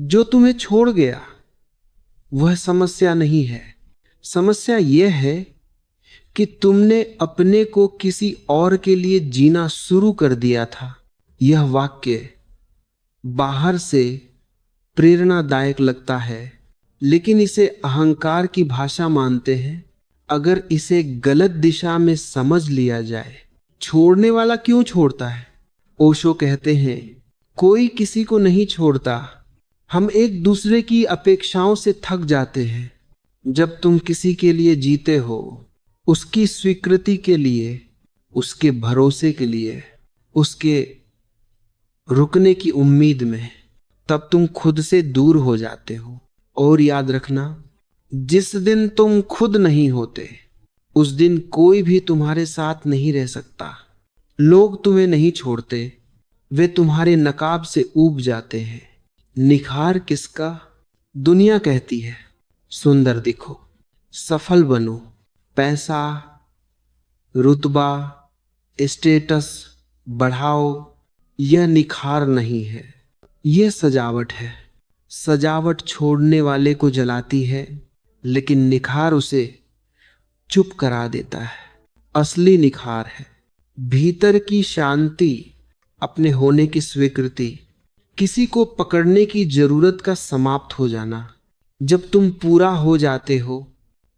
जो तुम्हें छोड़ गया वह समस्या नहीं है। समस्या यह है कि तुमने अपने को किसी और के लिए जीना शुरू कर दिया था। यह वाक्य बाहर से प्रेरणादायक लगता है, लेकिन इसे अहंकार की भाषा मानते हैं। अगर इसे गलत दिशा में समझ लिया जाए, छोड़ने वाला क्यों छोड़ता है? ओशो कहते हैं, कोई किसी को नहीं छोड़ता, हम एक दूसरे की अपेक्षाओं से थक जाते हैं। जब तुम किसी के लिए जीते हो, उसकी स्वीकृति के लिए, उसके भरोसे के लिए, उसके रुकने की उम्मीद में, तब तुम खुद से दूर हो जाते हो। और याद रखना, जिस दिन तुम खुद नहीं होते उस दिन कोई भी तुम्हारे साथ नहीं रह सकता। लोग तुम्हें नहीं छोड़ते, वे तुम्हारे नकाब से ऊब जाते हैं। निखार किसका? दुनिया कहती है सुंदर दिखो, सफल बनो, पैसा, रुतबा, स्टेटस बढ़ाओ। यह निखार नहीं है, यह सजावट है। सजावट छोड़ने वाले को जलाती है, लेकिन निखार उसे चुप करा देता है। असली निखार है भीतर की शांति, अपने होने की स्वीकृति, किसी को पकड़ने की जरूरत का समाप्त हो जाना। जब तुम पूरा हो जाते हो,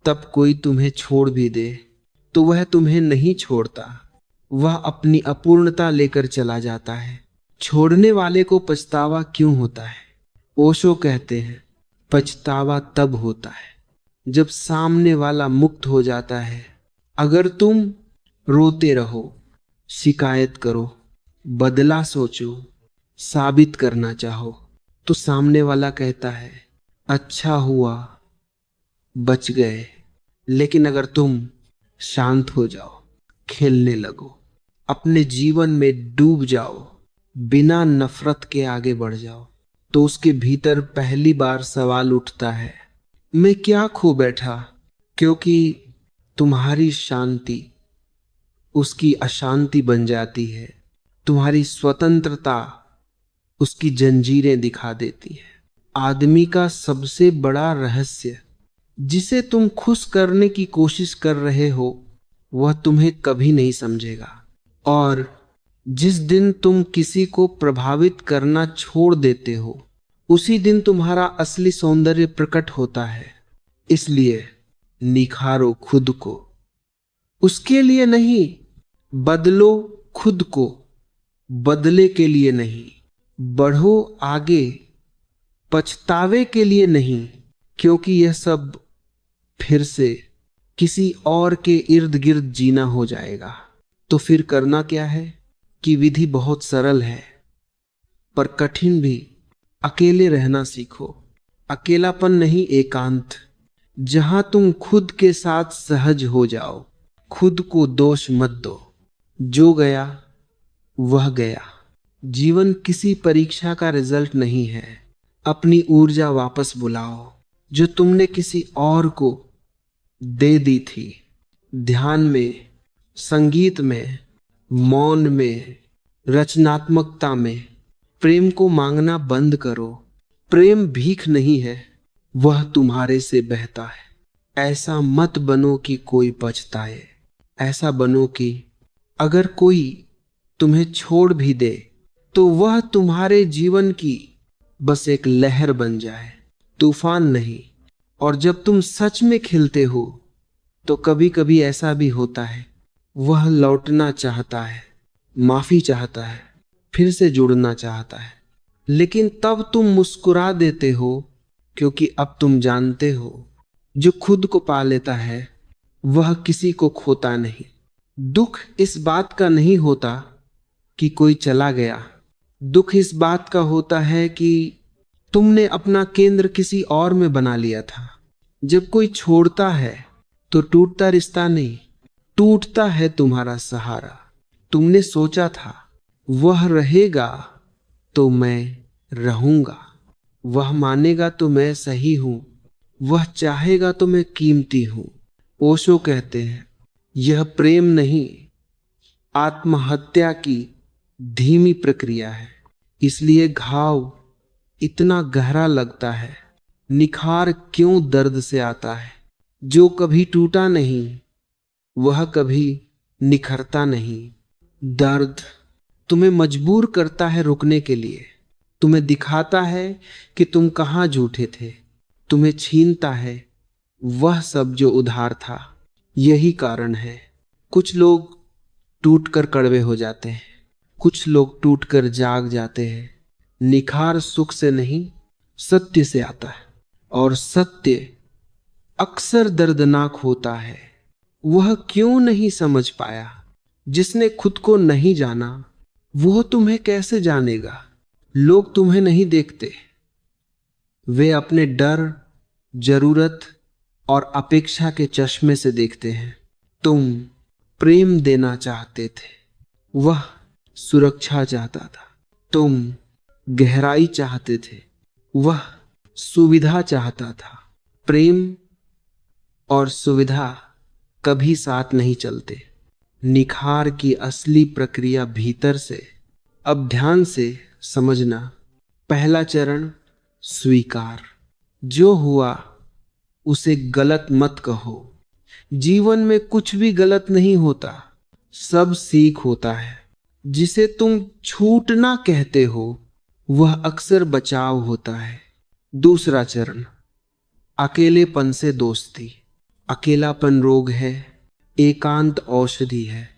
तब कोई तुम्हें छोड़ भी दे तो वह तुम्हें नहीं छोड़ता, वह अपनी अपूर्णता लेकर चला जाता है। छोड़ने वाले को पछतावा क्यों होता है? ओशो कहते हैं, पछतावा तब होता है जब सामने वाला मुक्त हो जाता है। अगर तुम रोते रहो, शिकायत करो, बदला सोचो, साबित करना चाहो, तो सामने वाला कहता है, अच्छा हुआ बच गए। लेकिन अगर तुम शांत हो जाओ, खेलने लगो, अपने जीवन में डूब जाओ, बिना नफरत के आगे बढ़ जाओ, तो उसके भीतर पहली बार सवाल उठता है, मैं क्या खो बैठा? क्योंकि तुम्हारी शांति उसकी अशांति बन जाती है, तुम्हारी स्वतंत्रता उसकी जंजीरें दिखा देती है। आदमी का सबसे बड़ा रहस्य, जिसे तुम खुश करने की कोशिश कर रहे हो, वह तुम्हें कभी नहीं समझेगा। और जिस दिन तुम किसी को प्रभावित करना छोड़ देते हो, उसी दिन तुम्हारा असली सौंदर्य प्रकट होता है। इसलिए निखारो खुद को, उसके लिए नहीं, बदलो खुद को, बदले के लिए नहीं, बढ़ो आगे, पछतावे के लिए नहीं, क्योंकि यह सब फिर से किसी और के इर्द गिर्द जीना हो जाएगा। तो फिर करना क्या है कि विधि बहुत सरल है पर कठिन भी। अकेले रहना सीखो। अकेलापन नहीं, एकांत, जहां तुम खुद के साथ सहज हो जाओ। खुद को दोष मत दो, जो गया वह गया। जीवन किसी परीक्षा का रिजल्ट नहीं है। अपनी ऊर्जा वापस बुलाओ जो तुमने किसी और को दे दी थी। ध्यान में, संगीत में, मौन में, रचनात्मकता में प्रेम को मांगना बंद करो। प्रेम भीख नहीं है, वह तुम्हारे से बहता है। ऐसा मत बनो कि कोई पछताए। ऐसा बनो कि अगर कोई तुम्हें छोड़ भी दे तो वह तुम्हारे जीवन की बस एक लहर बन जाए, तूफान नहीं। और जब तुम सच में खिलते हो तो कभी कभी ऐसा भी होता है, वह लौटना चाहता है, माफी चाहता है, फिर से जुड़ना चाहता है, लेकिन तब तुम मुस्कुरा देते हो, क्योंकि अब तुम जानते हो जो खुद को पा लेता है वह किसी को खोता नहीं। दुख इस बात का नहीं होता कि कोई चला गया, दुख इस बात का होता है कि तुमने अपना केंद्र किसी और में बना लिया था। जब कोई छोड़ता है तो टूटता रिश्ता नहीं, टूटता है तुम्हारा सहारा। तुमने सोचा था वह रहेगा तो मैं रहूंगा, वह मानेगा तो मैं सही हूं, वह चाहेगा तो मैं कीमती हूं। ओशो कहते हैं, यह प्रेम नहीं, आत्महत्या की धीमी प्रक्रिया है। इसलिए घाव इतना गहरा लगता है? निखार क्यों दर्द से आता है? जो कभी टूटा नहीं वह कभी निखरता नहीं। दर्द तुम्हें मजबूर करता है रुकने के लिए, तुम्हें दिखाता है कि तुम कहाँ झूठे थे, तुम्हें छीनता है वह सब जो उधार था। यही कारण है कुछ लोग टूटकर कड़वे हो जाते हैं, कुछ लोग टूटकर जाग जाते हैं। निखार सुख से नहीं सत्य से आता है, और सत्य अक्सर दर्दनाक होता है। वह क्यों नहीं समझ पाया? जिसने खुद को नहीं जाना वो तुम्हें कैसे जानेगा? लोग तुम्हें नहीं देखते, वे अपने डर, जरूरत और अपेक्षा के चश्मे से देखते हैं। तुम प्रेम देना चाहते थे, वह सुरक्षा चाहता था। तुम गहराई चाहते थे, वह सुविधा चाहता था। प्रेम और सुविधा कभी साथ नहीं चलते। निखार की असली प्रक्रिया भीतर से। अब ध्यान से समझना। पहला चरण स्वीकार। जो हुआ उसे गलत मत कहो। जीवन में कुछ भी गलत नहीं होता, सब सीख होता है। जिसे तुम छूटना कहते हो वह अक्सर बचाव होता है। दूसरा चरण अकेलेपन से दोस्ती। अकेलापन रोग है, एकांत औषधि है।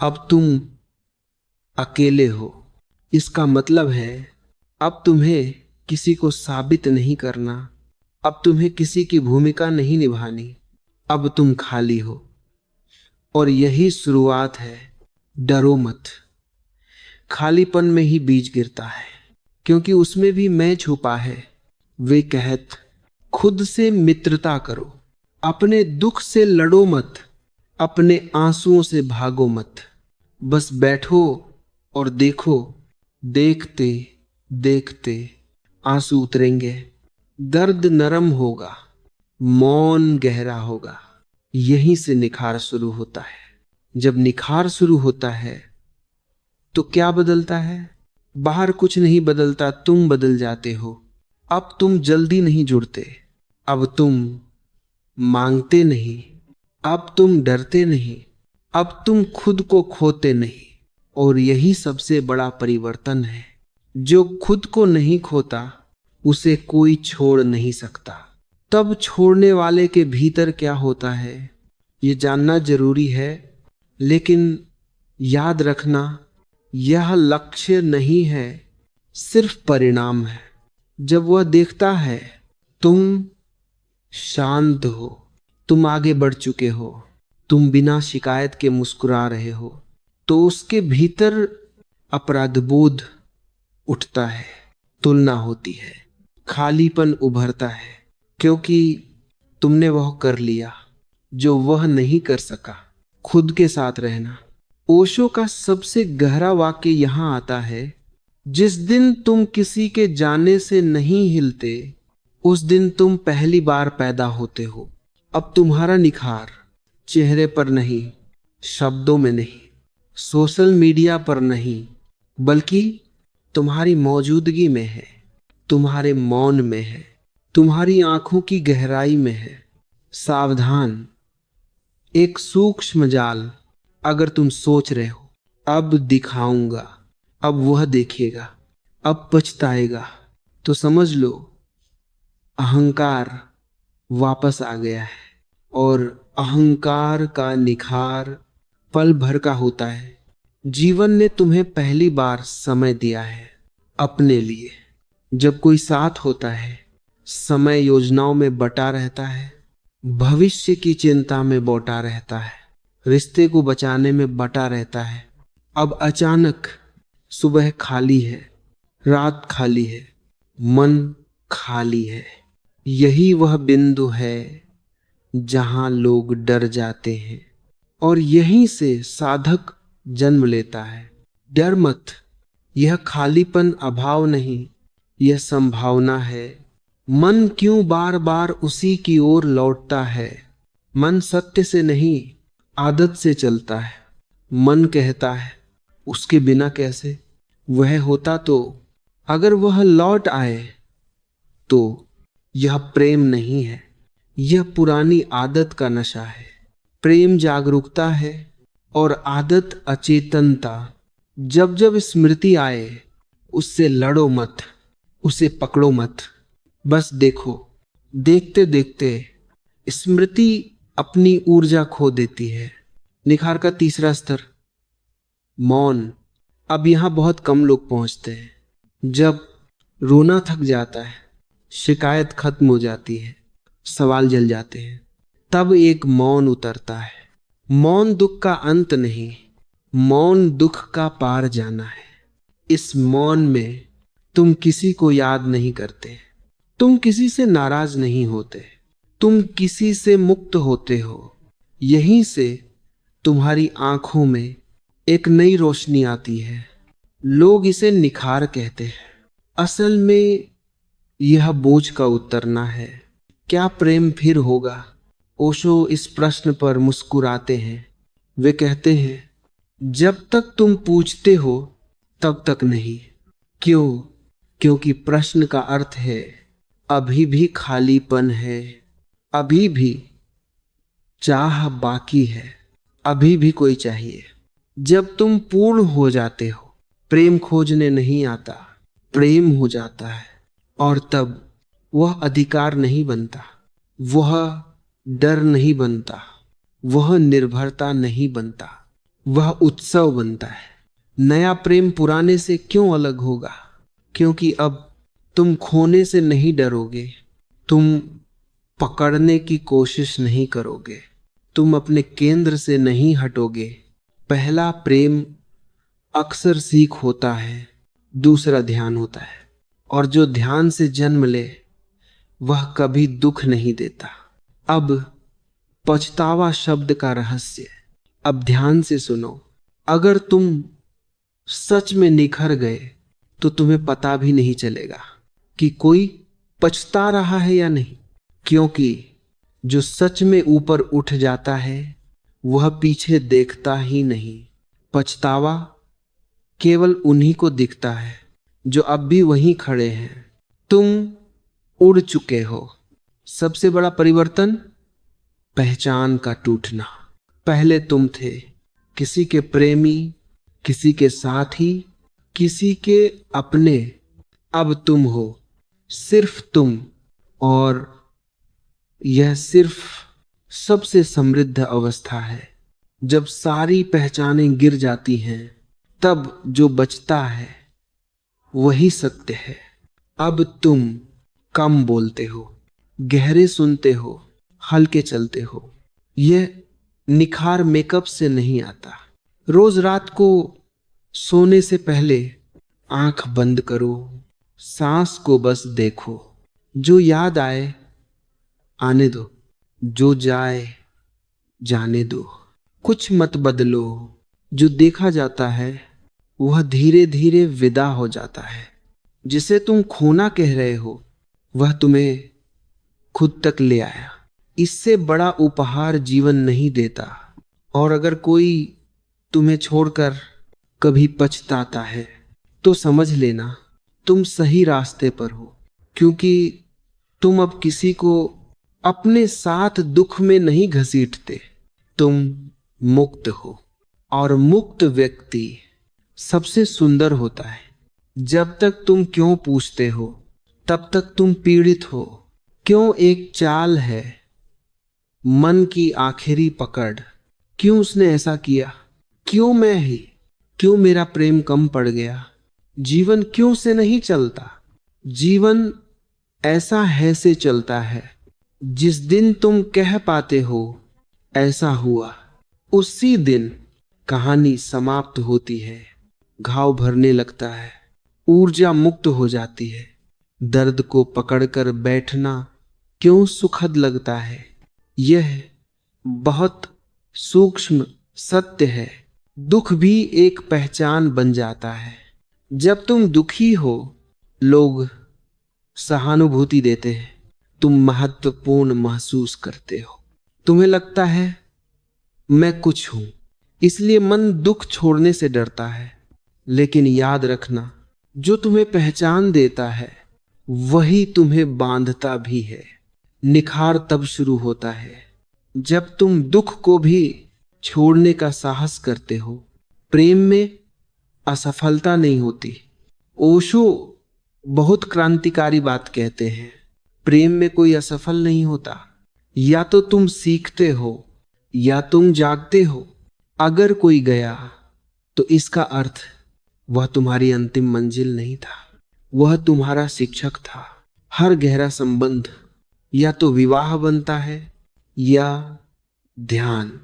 अब तुम अकेले हो, इसका मतलब है अब तुम्हें किसी को साबित नहीं करना, अब तुम्हें किसी की भूमिका नहीं निभानी, अब तुम खाली हो। और यही शुरुआत है। डरो मत, खालीपन में ही बीज गिरता है, क्योंकि उसमें भी मैं छुपा है। वे कहत खुद से मित्रता करो, अपने दुख से लड़ो मत, अपने आंसुओं से भागो मत। बस बैठो और देखो। देखते देखते आंसू उतरेंगे, दर्द नरम होगा, मौन गहरा होगा। यहीं से निखार शुरू होता है। जब निखार शुरू होता है तो क्या बदलता है? बाहर कुछ नहीं बदलता, तुम बदल जाते हो। अब तुम जल्दी नहीं जुड़ते, अब तुम मांगते नहीं, अब तुम डरते नहीं, अब तुम खुद को खोते नहीं। और यही सबसे बड़ा परिवर्तन है। जो खुद को नहीं खोता उसे कोई छोड़ नहीं सकता। तब छोड़ने वाले के भीतर क्या होता है ये जानना जरूरी है। लेकिन याद रखना, यह लक्ष्य नहीं है, सिर्फ परिणाम है। जब वह देखता है तुम शांत हो, तुम आगे बढ़ चुके हो, तुम बिना शिकायत के मुस्कुरा रहे हो, तो उसके भीतर अपराधबोध उठता है, तुलना होती है, खालीपन उभरता है, क्योंकि तुमने वह कर लिया जो वह नहीं कर सका। खुद के साथ रहना। ओशो का सबसे गहरा वाक्य यहां आता है, जिस दिन तुम किसी के जाने से नहीं हिलते उस दिन तुम पहली बार पैदा होते हो। अब तुम्हारा निखार चेहरे पर नहीं, शब्दों में नहीं, सोशल मीडिया पर नहीं, बल्कि तुम्हारी मौजूदगी में है, तुम्हारे मौन में है, तुम्हारी आंखों की गहराई में है। सावधान, एक सूक्ष्म जाल। अगर तुम सोच रहे हो अब दिखाऊंगा, अब वह देखेगा, अब पछताएगा, तो समझ लो अहंकार वापस आ गया है। और अहंकार का निखार पल भर का होता है। जीवन ने तुम्हें पहली बार समय दिया है अपने लिए। जब कोई साथ होता है, समय योजनाओं में बटा रहता है, भविष्य की चिंता में बटा रहता है, रिश्ते को बचाने में बटा रहता है। अब अचानक सुबह खाली है, रात खाली है, मन खाली है। यही वह बिंदु है जहां लोग डर जाते हैं, और यहीं से साधक जन्म लेता है। डर मत, यह खालीपन अभाव नहीं, यह संभावना है। मन क्यों बार बार उसी की ओर लौटता है? मन सत्य से नहीं, आदत से चलता है। मन कहता है उसके बिना कैसे? वह होता तो। अगर वह लौट आए तो यह प्रेम नहीं है, यह पुरानी आदत का नशा है। प्रेम जागरूकता है और आदत अचेतनता। जब जब स्मृति आए उससे लड़ो मत, उसे पकड़ो मत, बस देखो। देखते देखते स्मृति अपनी ऊर्जा खो देती है। निखार का तीसरा स्तर, मौन। अब यहां बहुत कम लोग पहुंचते हैं। जब रोना थक जाता है, शिकायत खत्म हो जाती है, सवाल जल जाते हैं, तब एक मौन उतरता है। मौन दुख का अंत नहीं, मौन दुख का पार जाना है। इस मौन में तुम किसी को याद नहीं करते, तुम किसी से नाराज नहीं होते, तुम किसी से मुक्त होते हो। यहीं से तुम्हारी आंखों में एक नई रोशनी आती है। लोग इसे निखार कहते हैं, असल में यह बोझ का उतरना है। क्या प्रेम फिर होगा? ओशो इस प्रश्न पर मुस्कुराते हैं। वे कहते हैं, जब तक तुम पूछते हो तब तक नहीं। क्यों? क्योंकि प्रश्न का अर्थ है अभी भी खालीपन है, अभी भी चाह बाकी है, अभी भी कोई चाहिए। जब तुम पूर्ण हो जाते हो, प्रेम खोजने नहीं आता, प्रेम हो जाता है। और तब वह अधिकार नहीं बनता, वह डर नहीं बनता, वह निर्भरता नहीं बनता, वह उत्सव बनता है। नया प्रेम पुराने से क्यों अलग होगा? क्योंकि अब तुम खोने से नहीं डरोगे, तुम पकड़ने की कोशिश नहीं करोगे, तुम अपने केंद्र से नहीं हटोगे। पहला प्रेम अक्सर सीख होता है, दूसरा ध्यान होता है, और जो ध्यान से जन्म ले वह कभी दुख नहीं देता। अब पछतावा शब्द का रहस्य, अब ध्यान से सुनो। अगर तुम सच में निखर गए तो तुम्हें पता भी नहीं चलेगा कि कोई पछता रहा है या नहीं, क्योंकि जो सच में ऊपर उठ जाता है वह पीछे देखता ही नहीं। पछतावा केवल उन्हीं को दिखता है जो अब भी वहीं खड़े हैं। तुम उड़ चुके हो। सबसे बड़ा परिवर्तन पहचान का टूटना। पहले तुम थे किसी के प्रेमी, किसी के साथी, किसी के अपने। अब तुम हो सिर्फ तुम, और यह सिर्फ सबसे समृद्ध अवस्था है। जब सारी पहचानें गिर जाती हैं तब जो बचता है वही सत्य है। अब तुम कम बोलते हो, गहरे सुनते हो, हल्के चलते हो। यह निखार मेकअप से नहीं आता। रोज रात को सोने से पहले आंख बंद करो, सांस को बस देखो। जो याद आए आने दो, जो जाए जाने दो। कुछ मत बदलो। जो देखा जाता है वह धीरे धीरे विदा हो जाता है। जिसे तुम खोना कह रहे हो वह तुम्हें खुद तक ले आया। इससे बड़ा उपहार जीवन नहीं देता। और अगर कोई तुम्हें छोड़कर कभी पछताता है तो समझ लेना तुम सही रास्ते पर हो, क्योंकि तुम अब किसी को अपने साथ दुख में नहीं घसीटते। तुम मुक्त हो, और मुक्त व्यक्ति सबसे सुंदर होता है। जब तक तुम क्यों पूछते हो तब तक तुम पीड़ित हो। क्यों एक चाल है, मन की आखिरी पकड़। क्यों उसने ऐसा किया? क्यों मैं ही? क्यों मेरा प्रेम कम पड़ गया? जीवन क्यों से नहीं चलता? जीवन ऐसा है से चलता है। जिस दिन तुम कह पाते हो ऐसा हुआ, उसी दिन कहानी समाप्त होती है। घाव भरने लगता है, ऊर्जा मुक्त हो जाती है। दर्द को पकड़कर बैठना क्यों सुखद लगता है? यह बहुत सूक्ष्म सत्य है। दुख भी एक पहचान बन जाता है। जब तुम दुखी हो लोग सहानुभूति देते हैं, तुम महत्वपूर्ण महसूस करते हो। तुम्हें लगता है मैं कुछ हूं, इसलिए मन दुख छोड़ने से डरता है। लेकिन याद रखना, जो तुम्हें पहचान देता है वही तुम्हें बांधता भी है। निखार तब शुरू होता है जब तुम दुख को भी छोड़ने का साहस करते हो। प्रेम में असफलता नहीं होती। ओशो बहुत क्रांतिकारी बात कहते हैं, प्रेम में कोई असफल नहीं होता। या तो तुम सीखते हो या तुम जागते हो। अगर कोई गया तो इसका अर्थ वह तुम्हारी अंतिम मंजिल नहीं था, वह तुम्हारा शिक्षक था। हर गहरा संबंध या तो विवाह बनता है या ध्यान।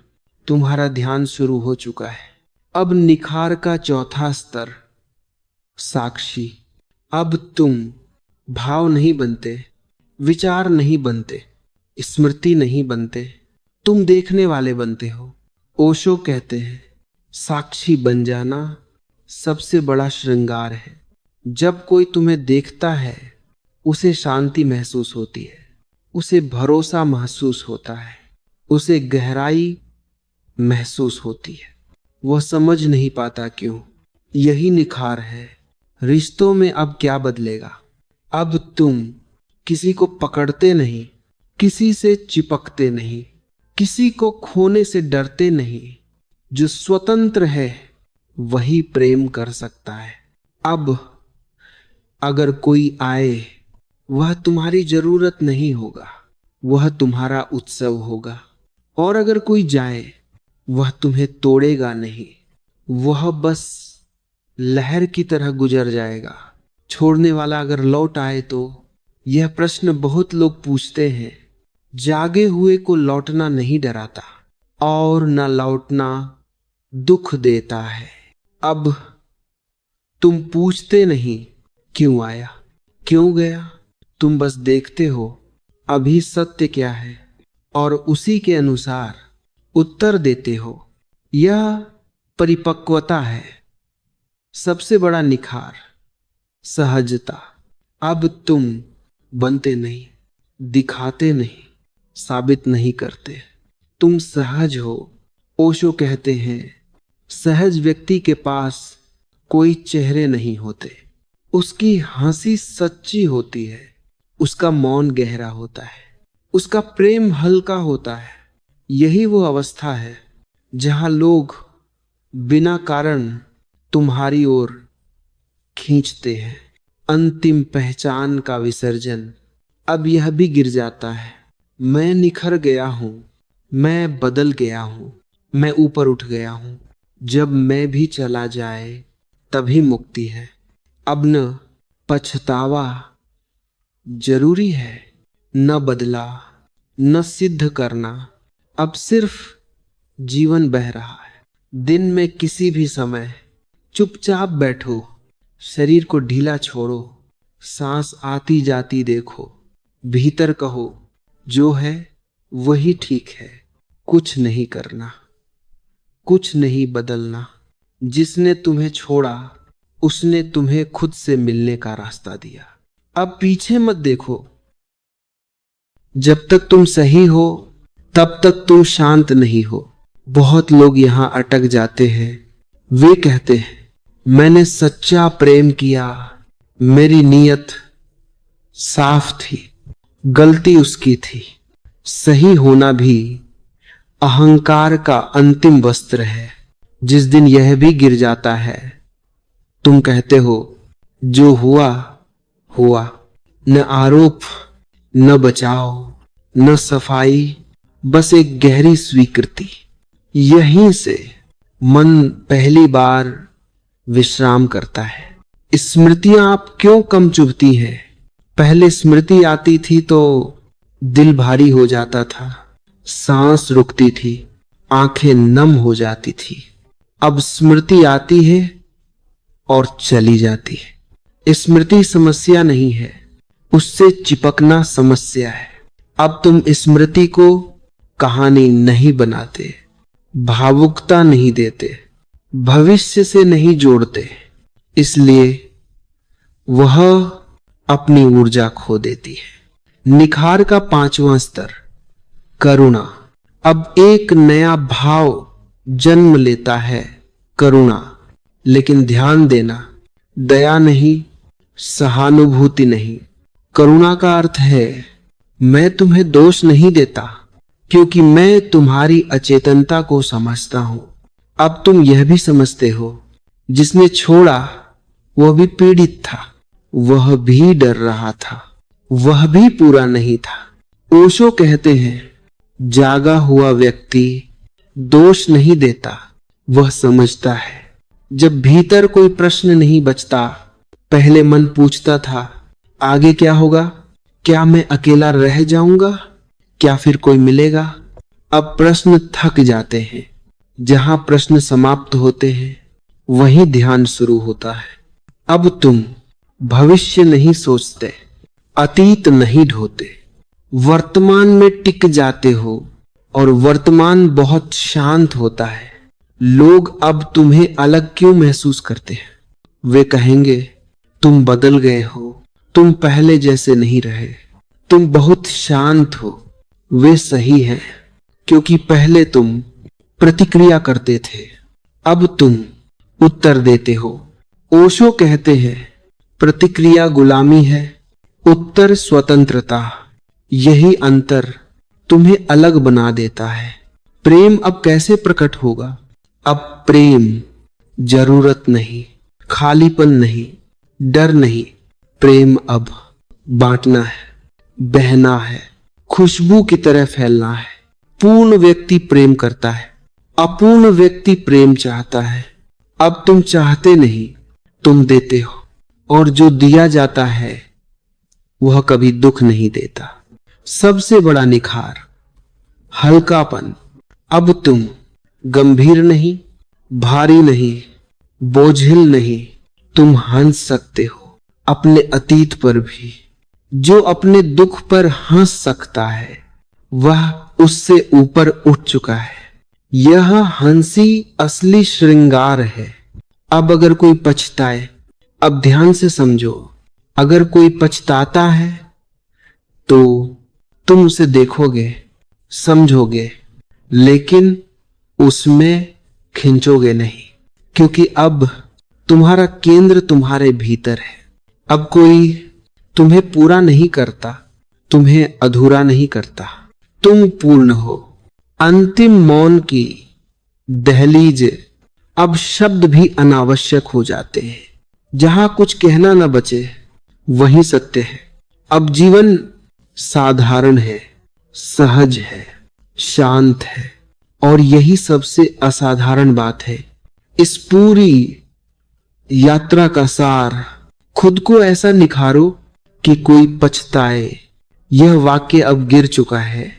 तुम्हारा ध्यान शुरू हो चुका है। अब निखार का चौथा स्तर, साक्षी। अब तुम भाव नहीं बनते, विचार नहीं बनते, स्मृति नहीं बनते, तुम देखने वाले बनते हो। ओशो कहते हैं साक्षी बन जाना सबसे बड़ा श्रृंगार है। जब कोई तुम्हें देखता है उसे शांति महसूस होती है, उसे भरोसा महसूस होता है, उसे गहराई महसूस होती है। वह समझ नहीं पाता क्यों। यही निखार है। रिश्तों में अब क्या बदलेगा? अब तुम किसी को पकड़ते नहीं, किसी से चिपकते नहीं, किसी को खोने से डरते नहीं। जो स्वतंत्र है वही प्रेम कर सकता है। अब अगर कोई आए वह तुम्हारी जरूरत नहीं होगा, वह तुम्हारा उत्सव होगा। और अगर कोई जाए वह तुम्हें तोड़ेगा नहीं, वह बस लहर की तरह गुजर जाएगा। छोड़ने वाला अगर लौट आए तो यह प्रश्न बहुत लोग पूछते हैं। जागे हुए को लौटना नहीं डराता और न लौटना दुख देता है। अब तुम पूछते नहीं क्यों आया, क्यों गया, तुम बस देखते हो अभी सत्य क्या है और उसी के अनुसार उत्तर देते हो। यह परिपक्वता है। सबसे बड़ा निखार सहजता। अब तुम बनते नहीं, दिखाते नहीं, साबित नहीं करते, तुम सहज हो। ओशो कहते हैं सहज व्यक्ति के पास कोई चेहरे नहीं होते, उसकी हंसी सच्ची होती है, उसका मौन गहरा होता है, उसका प्रेम हल्का होता है। यही वो अवस्था है जहां लोग बिना कारण तुम्हारी ओर खींचते हैं। अंतिम पहचान का विसर्जन। अब यह भी गिर जाता है, मैं निखर गया हूं, मैं बदल गया हूं, मैं ऊपर उठ गया हूं। जब मैं भी चला जाए तभी मुक्ति है। अब न पछतावा जरूरी है, न बदला, न सिद्ध करना। अब सिर्फ जीवन बह रहा है। दिन में किसी भी समय चुपचाप बैठो, शरीर को ढीला छोड़ो, सांस आती जाती देखो, भीतर कहो जो है वही ठीक है। कुछ नहीं करना, कुछ नहीं बदलना। जिसने तुम्हें छोड़ा उसने तुम्हें खुद से मिलने का रास्ता दिया। अब पीछे मत देखो। जब तक तुम सही हो तब तक तुम शांत नहीं हो। बहुत लोग यहां अटक जाते हैं। वे कहते हैं मैंने सच्चा प्रेम किया, मेरी नीयत साफ थी, गलती उसकी थी। सही होना भी अहंकार का अंतिम वस्त्र है। जिस दिन यह भी गिर जाता है तुम कहते हो जो हुआ हुआ। न आरोप, न बचाव, न सफाई, बस एक गहरी स्वीकृति। यहीं से मन पहली बार विश्राम करता है। स्मृतियां आप क्यों कम चुभती हैं? पहले स्मृति आती थी तो दिल भारी हो जाता था, सांस रुकती थी, आंखें नम हो जाती थी। अब स्मृति आती है और चली जाती है। स्मृति समस्या नहीं है, उससे चिपकना समस्या है। अब तुम स्मृति को कहानी नहीं बनाते, भावुकता नहीं देते, भविष्य से नहीं जोड़ते, इसलिए वह अपनी ऊर्जा खो देती है। निखार का पांचवां स्तर करुणा। अब एक नया भाव जन्म लेता है, करुणा। लेकिन ध्यान देना, दया नहीं, सहानुभूति नहीं, करुणा का अर्थ है मैं तुम्हें दोष नहीं देता, क्योंकि मैं तुम्हारी अचेतनता को समझता हूं। अब तुम यह भी समझते हो जिसने छोड़ा वह भी पीड़ित था, वह भी डर रहा था, वह भी पूरा नहीं था। ओशो कहते हैं जागा हुआ व्यक्ति दोष नहीं देता, वह समझता है। जब भीतर कोई प्रश्न नहीं बचता, पहले मन पूछता था आगे क्या होगा, क्या मैं अकेला रह जाऊंगा, क्या फिर कोई मिलेगा। अब प्रश्न थक जाते हैं, जहां प्रश्न समाप्त होते हैं वहीं ध्यान शुरू होता है। अब तुम भविष्य नहीं सोचते, अतीत नहीं ढोते, वर्तमान में टिक जाते हो और वर्तमान बहुत शांत होता है। लोग अब तुम्हें अलग क्यों महसूस करते हैं? वे कहेंगे तुम बदल गए हो, तुम पहले जैसे नहीं रहे, तुम बहुत शांत हो। वे सही हैं, क्योंकि पहले तुम प्रतिक्रिया करते थे, अब तुम उत्तर देते हो। ओशो कहते हैं प्रतिक्रिया गुलामी है, उत्तर स्वतंत्रता। यही अंतर तुम्हें अलग बना देता है। प्रेम अब कैसे प्रकट होगा? अब प्रेम जरूरत नहीं, खालीपन नहीं, डर नहीं। प्रेम अब बांटना है, बहना है, खुशबू की तरह फैलना है। पूर्ण व्यक्ति प्रेम करता है, अपूर्ण व्यक्ति प्रेम चाहता है। अब तुम चाहते नहीं, तुम देते हो, और जो दिया जाता है वह कभी दुख नहीं देता। सबसे बड़ा निखार हल्कापन। अब तुम गंभीर नहीं, भारी नहीं, बोझिल नहीं। तुम हंस सकते हो अपने अतीत पर भी। जो अपने दुख पर हंस सकता है वह उससे ऊपर उठ चुका है। यह हंसी असली श्रृंगार है। अब अगर कोई पछताए, अब ध्यान से समझो, अगर कोई पछताता है तो तुम उसे देखोगे, समझोगे, लेकिन उसमें खिंचोगे नहीं, क्योंकि अब तुम्हारा केंद्र तुम्हारे भीतर है। अब कोई तुम्हें पूरा नहीं करता, तुम्हें अधूरा नहीं करता, तुम पूर्ण हो। अंतिम मौन की दहलीज। अब शब्द भी अनावश्यक हो जाते हैं। जहां कुछ कहना न बचे वही सत्य है। अब जीवन साधारण है, सहज है, शांत है, और यही सबसे असाधारण बात है। इस पूरी यात्रा का सार, खुद को ऐसा निखारो कि कोई पछताए। यह वाक्य अब गिर चुका है।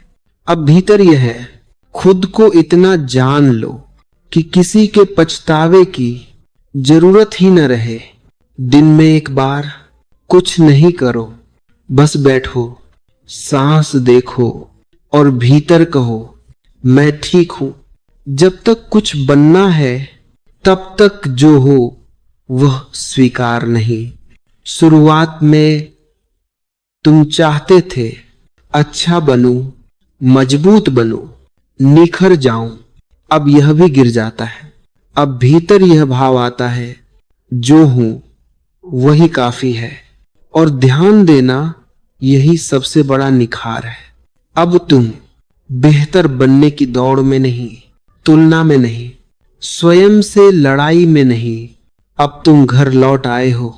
अब भीतर यह है, खुद को इतना जान लो कि किसी के पछतावे की जरूरत ही न रहे। दिन में एक बार कुछ नहीं करो, बस बैठो, सांस देखो और भीतर कहो मैं ठीक हूं। जब तक कुछ बनना है तब तक जो हो वह स्वीकार नहीं। शुरुआत में तुम चाहते थे अच्छा बनूं, मजबूत बनूं, निखर जाऊं। अब यह भी गिर जाता है। अब भीतर यह भाव आता है जो हूं वही काफी है। और ध्यान देना यही सबसे बड़ा निखार है। अब तुम बेहतर बनने की दौड़ में नहीं, तुलना में नहीं, स्वयं से लड़ाई में नहीं। अब तुम घर लौट आए हो।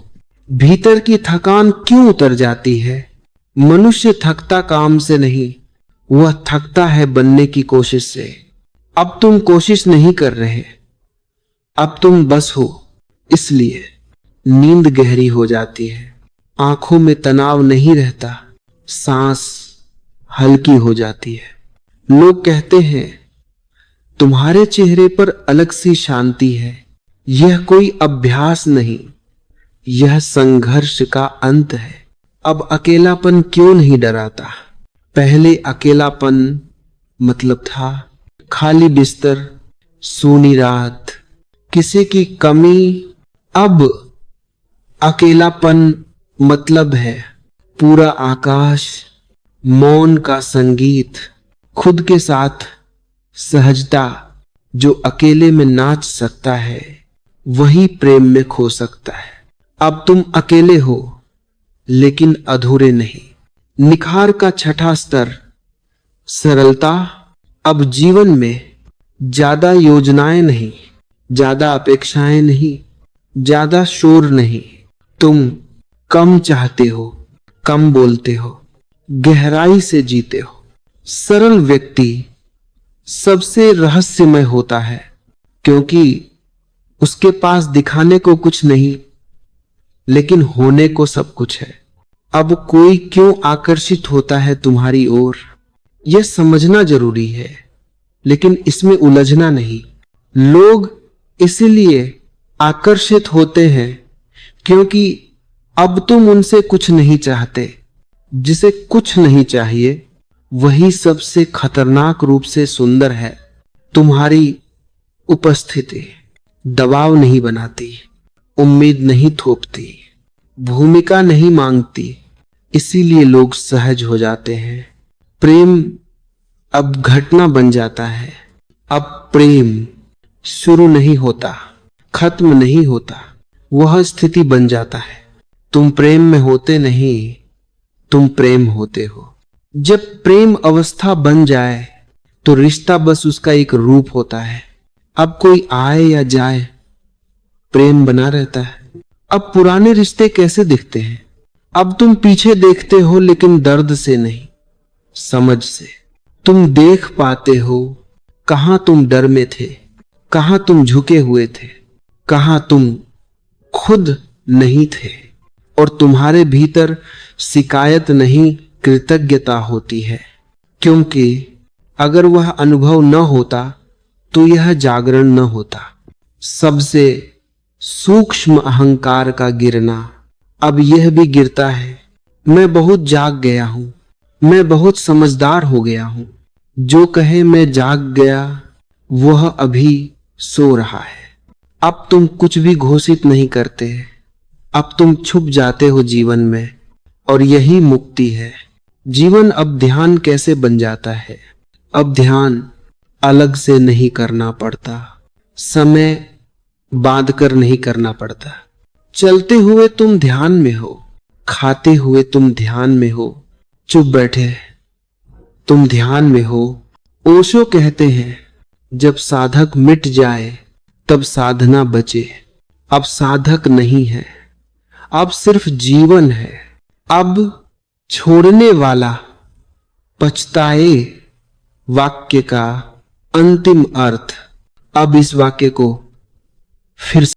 भीतर की थकान क्यों उतर जाती है? मनुष्य थकता काम से नहीं, वह थकता है बनने की कोशिश से। अब तुम कोशिश नहीं कर रहे, अब तुम बस हो। इसलिए नींद गहरी हो जाती है, आंखों में तनाव नहीं रहता, सांस हल्की हो जाती है। लोग कहते हैं तुम्हारे चेहरे पर अलग सी शांति है। यह कोई अभ्यास नहीं, यह संघर्ष का अंत है। अब अकेलापन क्यों नहीं डराता? पहले अकेलापन मतलब था खाली बिस्तर, सूनी रात, किसी की कमी। अब अकेलापन मतलब है पूरा आकाश, मौन का संगीत, खुद के साथ सहजता। जो अकेले में नाच सकता है वही प्रेम में खो सकता है। अब तुम अकेले हो, लेकिन अधूरे नहीं। निखार का छठा स्तर सरलता। अब जीवन में ज्यादा योजनाएं नहीं, ज्यादा अपेक्षाएं नहीं, ज्यादा शोर नहीं। तुम कम चाहते हो, कम बोलते हो, गहराई से जीते हो। सरल व्यक्ति सबसे रहस्यमय होता है, क्योंकि उसके पास दिखाने को कुछ नहीं, लेकिन होने को सब कुछ है। अब कोई क्यों आकर्षित होता है तुम्हारी ओर, यह समझना जरूरी है, लेकिन इसमें उलझना नहीं। लोग इसलिए आकर्षित होते हैं क्योंकि अब तुम उनसे कुछ नहीं चाहते। जिसे कुछ नहीं चाहिए वही सबसे खतरनाक रूप से सुंदर है। तुम्हारी उपस्थिति दबाव नहीं बनाती, उम्मीद नहीं थोपती, भूमिका नहीं मांगती, इसीलिए लोग सहज हो जाते हैं। प्रेम अब घटना बन जाता है। अब प्रेम शुरू नहीं होता, खत्म नहीं होता, वह स्थिति बन जाता है। तुम प्रेम में होते नहीं, तुम प्रेम होते हो। जब प्रेम अवस्था बन जाए तो रिश्ता बस उसका एक रूप होता है। अब कोई आए या जाए, प्रेम बना रहता है। अब पुराने रिश्ते कैसे दिखते हैं? अब तुम पीछे देखते हो, लेकिन दर्द से नहीं, समझ से। तुम देख पाते हो कहां तुम डर में थे, कहां तुम झुके हुए थे, कहां तुम खुद नहीं थे। और तुम्हारे भीतर शिकायत नहीं, कृतज्ञता होती है, क्योंकि अगर वह अनुभव न होता तो यह जागरण न होता। सबसे सूक्ष्म अहंकार का गिरना अब यह भी गिरता है। मैं बहुत जाग गया हूं, मैं बहुत समझदार हो गया हूं। जो कहे मैं जाग गया, वह अभी सो रहा है। अब तुम कुछ भी घोषित नहीं करते, अब तुम छुप जाते हो जीवन में, और यही मुक्ति है। जीवन अब ध्यान कैसे बन जाता है? अब ध्यान अलग से नहीं करना पड़ता, समय बांध कर नहीं करना पड़ता। चलते हुए तुम ध्यान में हो, खाते हुए तुम ध्यान में हो, चुप बैठे तुम ध्यान में हो। ओशो कहते हैं, जब साधक मिट जाए तब साधना बचे। अब साधक नहीं है, अब सिर्फ जीवन है। अब छोड़ने वाला पछताए वाक्य का अंतिम अर्थ। अब इस वाक्य को फिर